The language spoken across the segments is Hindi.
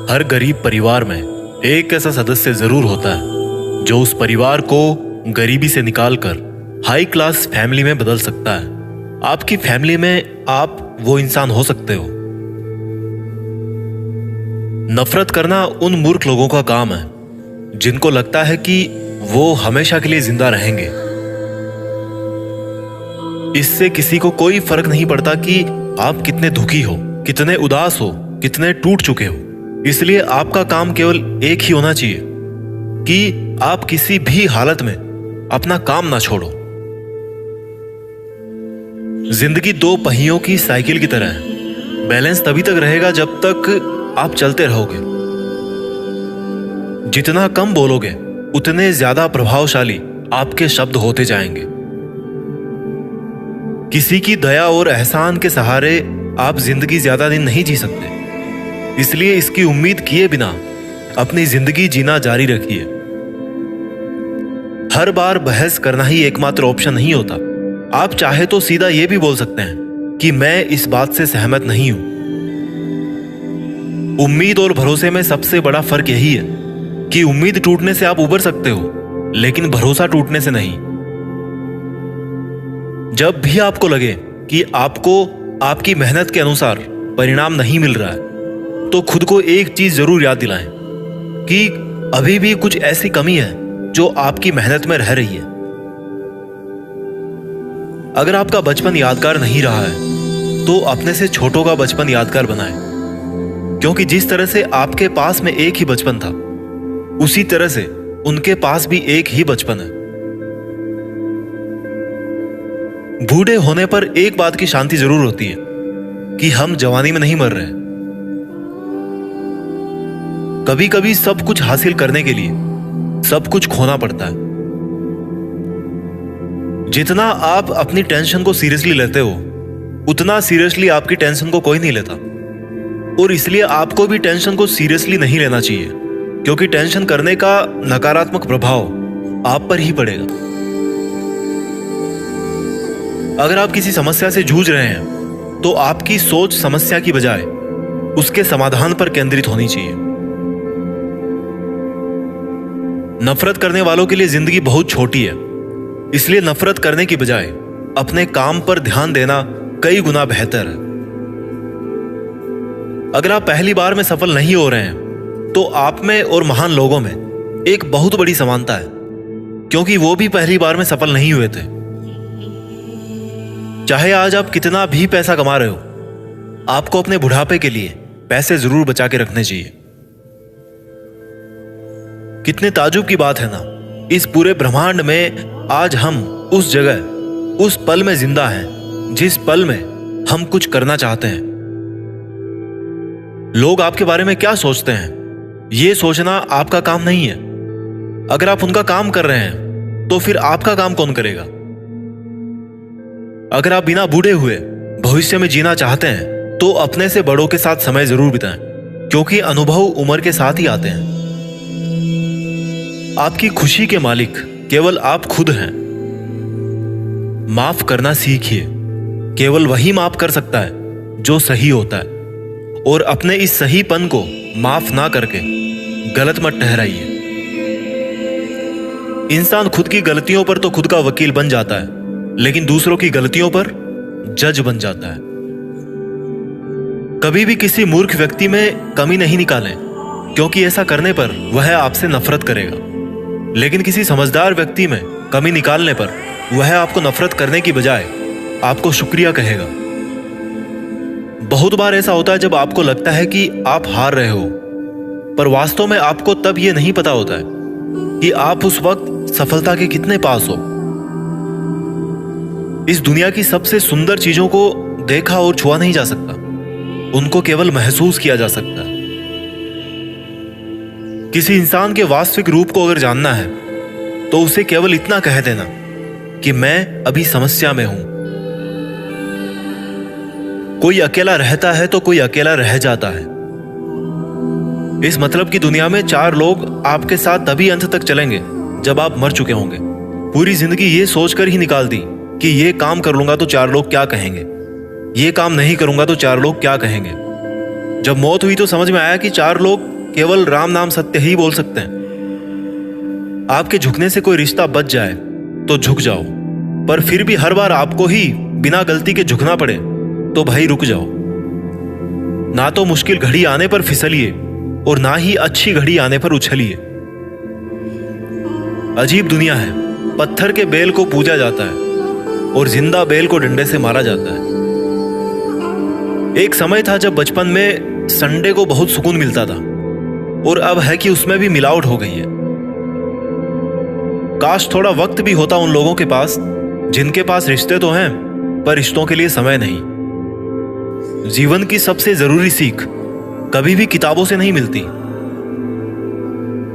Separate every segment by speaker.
Speaker 1: हर गरीब परिवार में एक ऐसा सदस्य जरूर होता है जो उस परिवार को गरीबी से निकालकर हाई क्लास फैमिली में बदल सकता है। आपकी फैमिली में आप वो इंसान हो सकते हो। नफरत करना उन मूर्ख लोगों का काम है जिनको लगता है कि वो हमेशा के लिए जिंदा रहेंगे। इससे किसी को कोई फर्क नहीं पड़ता कि आप कितने दुखी हो, कितने उदास हो, कितने टूट चुके हो। इसलिए आपका काम केवल एक ही होना चाहिए कि आप किसी भी हालत में अपना काम ना छोड़ो। जिंदगी दो पहियों की साइकिल की तरह है। बैलेंस तभी तक रहेगा जब तक आप चलते रहोगे। जितना कम बोलोगे उतने ज्यादा प्रभावशाली आपके शब्द होते जाएंगे। किसी की दया और एहसान के सहारे आप जिंदगी ज्यादा दिन नहीं जी सकते। इसलिए इसकी उम्मीद किए बिना अपनी जिंदगी जीना जारी रखिए। हर बार बहस करना ही एकमात्र ऑप्शन नहीं होता। आप चाहे तो सीधा यह भी बोल सकते हैं कि मैं इस बात से सहमत नहीं हूं। उम्मीद और भरोसे में सबसे बड़ा फर्क यही है कि उम्मीद टूटने से आप उबर सकते हो, लेकिन भरोसा टूटने से नहीं। जब भी आपको लगे कि आपको आपकी मेहनत के अनुसार परिणाम नहीं मिल रहा है, तो खुद को एक चीज जरूर याद दिलाएं कि अभी भी कुछ ऐसी कमी है जो आपकी मेहनत में रह रही है। अगर आपका बचपन यादगार नहीं रहा है तो अपने से छोटों का बचपन यादगार बनाएं, क्योंकि जिस तरह से आपके पास में एक ही बचपन था, उसी तरह से उनके पास भी एक ही बचपन है। बूढ़े होने पर एक बात की शांति जरूर होती है कि हम जवानी में नहीं मर रहे। कभी कभी सब कुछ हासिल करने के लिए सब कुछ खोना पड़ता है। जितना आप अपनी टेंशन को सीरियसली लेते हो, उतना सीरियसली आपकी टेंशन को कोई नहीं लेता। और इसलिए आपको भी टेंशन को सीरियसली नहीं लेना चाहिए, क्योंकि टेंशन करने का नकारात्मक प्रभाव आप पर ही पड़ेगा। अगर आप किसी समस्या से जूझ रहे हैं तो आपकी सोच समस्या की बजाय उसके समाधान पर केंद्रित होनी चाहिए। नफरत करने वालों के लिए जिंदगी बहुत छोटी है, इसलिए नफरत करने की बजाय अपने काम पर ध्यान देना कई गुना बेहतर है। अगर आप पहली बार में सफल नहीं हो रहे हैं तो आप में और महान लोगों में एक बहुत बड़ी समानता है, क्योंकि वो भी पहली बार में सफल नहीं हुए थे। चाहे आज आप कितना भी पैसा कमा रहे हो, आपको अपने बुढ़ापे के लिए पैसे जरूर बचा के रखने चाहिए। कितने ताजुब की बात है ना, इस पूरे ब्रह्मांड में आज हम उस जगह, उस पल में जिंदा हैं जिस पल में हम कुछ करना चाहते हैं। लोग आपके बारे में क्या सोचते हैं, यह सोचना आपका काम नहीं है। अगर आप उनका काम कर रहे हैं तो फिर आपका काम कौन करेगा? अगर आप बिना बूढ़े हुए भविष्य में जीना चाहते हैं तो अपने से बड़ों के साथ समय जरूर बिताएं, क्योंकि अनुभव उम्र के साथ ही आते हैं। आपकी खुशी के मालिक केवल आप खुद हैं। माफ करना सीखिए। केवल वही माफ कर सकता है जो सही होता है, और अपने इस सहीपन को माफ ना करके गलत मत ठहराइए। इंसान खुद की गलतियों पर तो खुद का वकील बन जाता है, लेकिन दूसरों की गलतियों पर जज बन जाता है। कभी भी किसी मूर्ख व्यक्ति में कमी नहीं निकालें, क्योंकि ऐसा करने पर वह आपसे नफरत करेगा। लेकिन किसी समझदार व्यक्ति में कमी निकालने पर वह आपको नफरत करने की बजाय आपको शुक्रिया कहेगा। बहुत बार ऐसा होता है जब आपको लगता है कि आप हार रहे हो, पर वास्तव में आपको तब यह नहीं पता होता है कि आप उस वक्त सफलता के कितने पास हो। इस दुनिया की सबसे सुंदर चीजों को देखा और छुआ नहीं जा सकता, उनको केवल महसूस किया जा सकता है। किसी इंसान के वास्तविक रूप को अगर जानना है तो उसे केवल इतना कह देना कि मैं अभी समस्या में हूं। कोई अकेला रहता है तो कोई अकेला रह जाता है। इस मतलब की दुनिया में 4 लोग आपके साथ तभी अंत तक चलेंगे जब आप मर चुके होंगे। पूरी जिंदगी ये सोचकर ही निकाल दी कि ये काम कर लूंगा तो 4 लोग क्या कहेंगे, ये काम नहीं करूंगा तो 4 लोग क्या कहेंगे। जब मौत हुई तो समझ में आया कि 4 लोग केवल राम नाम सत्य ही बोल सकते हैं। आपके झुकने से कोई रिश्ता बच जाए तो झुक जाओ, पर फिर भी हर बार आपको ही बिना गलती के झुकना पड़े तो भाई रुक जाओ। ना तो मुश्किल घड़ी आने पर फिसलिए और ना ही अच्छी घड़ी आने पर उछलिए। अजीब दुनिया है, पत्थर के बेल को पूजा जाता है और जिंदा बेल को डंडे से मारा जाता है। एक समय था जब बचपन में संडे को बहुत सुकून मिलता था, और अब है कि उसमें भी मिलावट हो गई है। काश थोड़ा वक्त भी होता उन लोगों के पास जिनके पास रिश्ते तो हैं पर रिश्तों के लिए समय नहीं। जीवन की सबसे जरूरी सीख कभी भी किताबों से नहीं मिलती।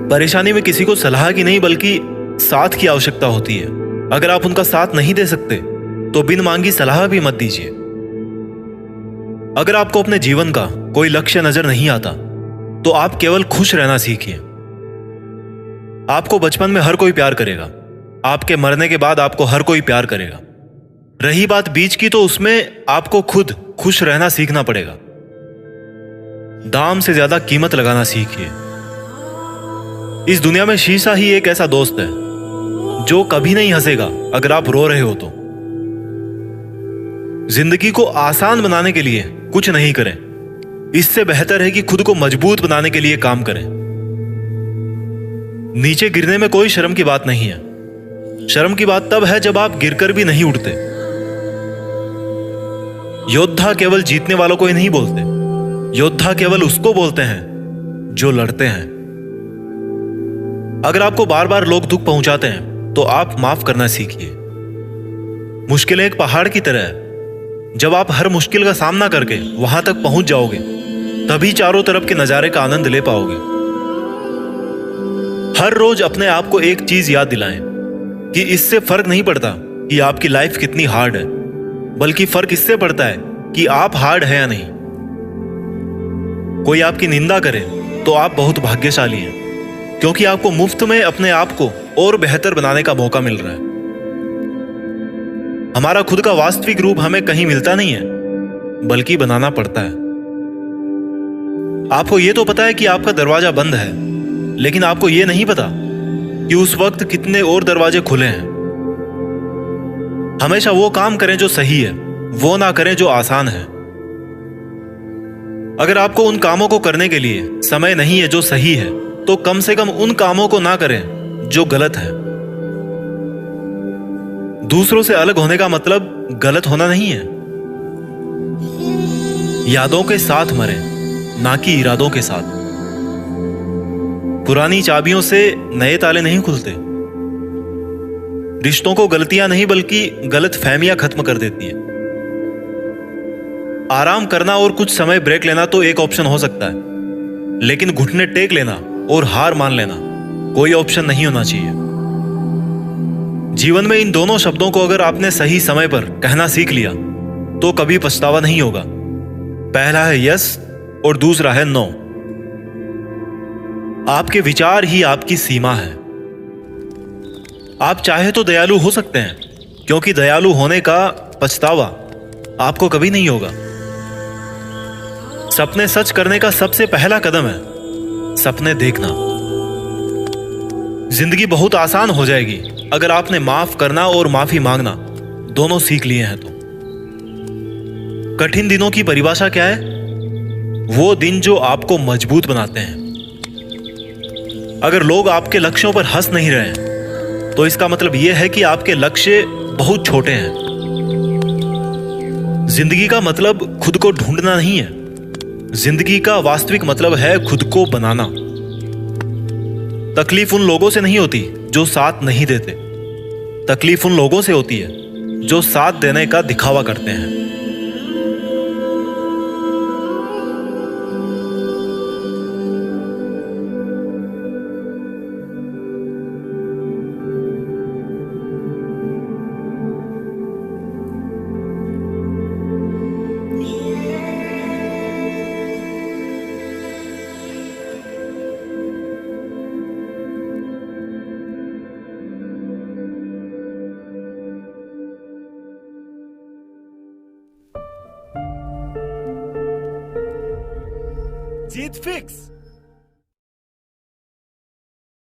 Speaker 1: परेशानी में किसी को सलाह की नहीं बल्कि साथ की आवश्यकता होती है। अगर आप उनका साथ नहीं दे सकते तो बिन मांगी सलाह भी मत दीजिए। अगर आपको अपने जीवन का कोई लक्ष्य नजर नहीं आता तो आप केवल खुश रहना सीखिए। आपको बचपन में हर कोई प्यार करेगा, आपके मरने के बाद आपको हर कोई प्यार करेगा। रही बात बीच की, तो उसमें आपको खुद खुश रहना सीखना पड़ेगा। दाम से ज्यादा कीमत लगाना सीखिए। इस दुनिया में शीशा ही एक ऐसा दोस्त है जो कभी नहीं हंसेगा अगर आप रो रहे हो तो। जिंदगी को आसान बनाने के लिए कुछ नहीं करें, इससे बेहतर है कि खुद को मजबूत बनाने के लिए काम करें। नीचे गिरने में कोई शर्म की बात नहीं है। शर्म की बात तब है जब आप गिरकर भी नहीं उठते। योद्धा केवल जीतने वालों को ही नहीं बोलते, योद्धा केवल उसको बोलते हैं जो लड़ते हैं। अगर आपको बार बार लोग दुख पहुंचाते हैं तो आप माफ करना सीखिए। मुश्किलें एक पहाड़ की तरह है, जब आप हर मुश्किल का सामना करके वहां तक पहुंच जाओगे तभी चारों तरफ के नजारे का आनंद ले पाओगे। हर रोज अपने आप को एक चीज याद दिलाएं कि इससे फर्क नहीं पड़ता कि आपकी लाइफ कितनी हार्ड है, बल्कि फर्क इससे पड़ता है कि आप हार्ड है या नहीं। कोई आपकी निंदा करे तो आप बहुत भाग्यशाली हैं, क्योंकि आपको मुफ्त में अपने आप को और बेहतर बनाने का मौका मिल रहा है। हमारा खुद का वास्तविक रूप हमें कहीं मिलता नहीं है, बल्कि बनाना पड़ता है। आपको यह तो पता है कि आपका दरवाजा बंद है, लेकिन आपको यह नहीं पता कि उस वक्त कितने और दरवाजे खुले हैं। हमेशा वो काम करें जो सही है, वो ना करें जो आसान है। अगर आपको उन कामों को करने के लिए समय नहीं है जो सही है, तो कम से कम उन कामों को ना करें जो गलत है। दूसरों से अलग होने का मतलब गलत होना नहीं है। यादों के साथ मरें, ना कि इरादों के साथ। पुरानी चाबियों से नए ताले नहीं खुलते। रिश्तों को गलतियां नहीं बल्कि गलत फहमियां खत्म कर देती है। आराम करना और कुछ समय ब्रेक लेना तो एक ऑप्शन हो सकता है, लेकिन घुटने टेक लेना और हार मान लेना कोई ऑप्शन नहीं होना चाहिए। जीवन में इन दोनों शब्दों को अगर आपने सही समय पर कहना सीख लिया तो कभी पछतावा नहीं होगा। पहला है यस और दूसरा है नो। आपके विचार ही आपकी सीमा है। आप चाहे तो दयालु हो सकते हैं, क्योंकि दयालु होने का पछतावा आपको कभी नहीं होगा। सपने सच करने का सबसे पहला कदम है सपने देखना। जिंदगी बहुत आसान हो जाएगी अगर आपने माफ करना और माफी मांगना दोनों सीख लिए हैं तो। कठिन दिनों की परिभाषा क्या है? वो दिन जो आपको मजबूत बनाते हैं। अगर लोग आपके लक्ष्यों पर हंस नहीं रहे हैं तो इसका मतलब यह है कि आपके लक्ष्य बहुत छोटे हैं। जिंदगी का मतलब खुद को ढूंढना नहीं है, जिंदगी का वास्तविक मतलब है खुद को बनाना। तकलीफ उन लोगों से नहीं होती जो साथ नहीं देते, तकलीफ उन लोगों से होती है जो साथ देने का दिखावा करते हैं।
Speaker 2: जीत फिक्स।